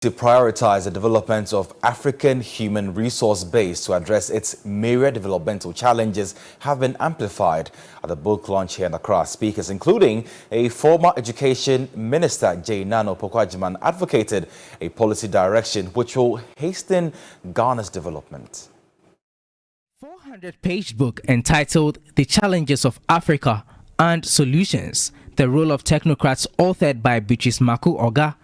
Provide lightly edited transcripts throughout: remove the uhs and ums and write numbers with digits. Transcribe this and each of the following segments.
To prioritize the development of African human resource base to address its myriad developmental challenges have been amplified at the book launch here in Accra. Speakers, including a former education minister, Nana Opoku-Agyeman, advocated a policy direction which will hasten Ghana's development. 400-page book entitled The Challenges of Africa and Solutions, the Role of Technocrats, authored by Beatrice Maku-Oga,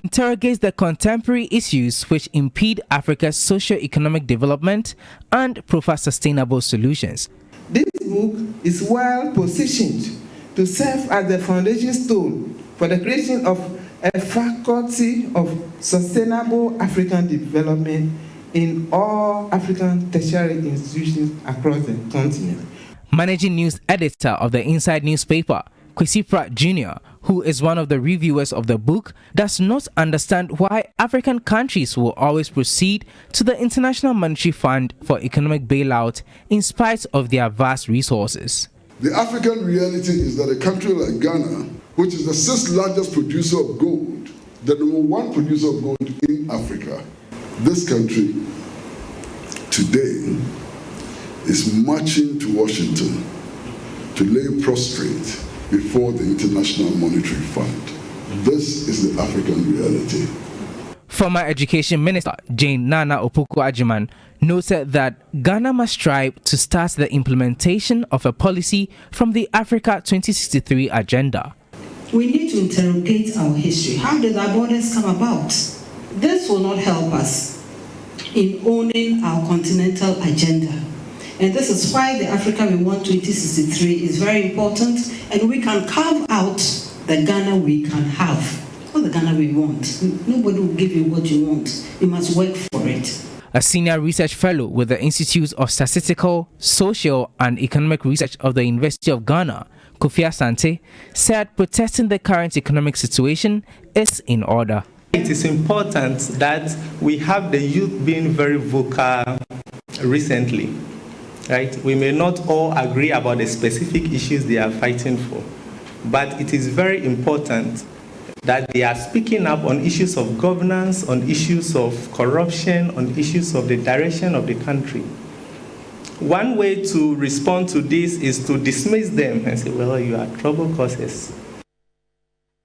interrogates the contemporary issues which impede Africa's socio-economic development and provide sustainable solutions. This book is well positioned to serve as the foundation stone for the creation of a faculty of sustainable African development in all African tertiary institutions across the continent. Managing news editor of the Inside newspaper, Kwesi Pratt Jr., who is one of the reviewers of the book, does not understand why African countries will always proceed to the International Monetary Fund for economic bailout in spite of their vast resources. The African reality is that a country like Ghana, which is the sixth largest producer of gold, the number one producer of gold in Africa, this country today is marching to Washington to lay prostrate before the International Monetary Fund. This is the African reality. Former Education Minister Nana Opoku-Agyeman noted that Ghana must strive to start the implementation of a policy from the Africa 2063 agenda. We need to interrogate our history. How did our borders come about? This will not help us in owning our continental agenda. And this is why the Africa We Want 2063 is very important, and we can carve out the Ghana we can have, not the Ghana we want. Nobody will give you what you want. You must work for it. A senior research fellow with the Institute of Statistical, Social and Economic Research of the University of Ghana, Kofi Asante, said protesting the current economic situation is in order. It is important that we have the youth being very vocal recently. Right? We may not all agree about the specific issues they are fighting for, but it is very important that they are speaking up on issues of governance, on issues of corruption, on issues of the direction of the country. One way to respond to this is to dismiss them and say, well, you are trouble causers.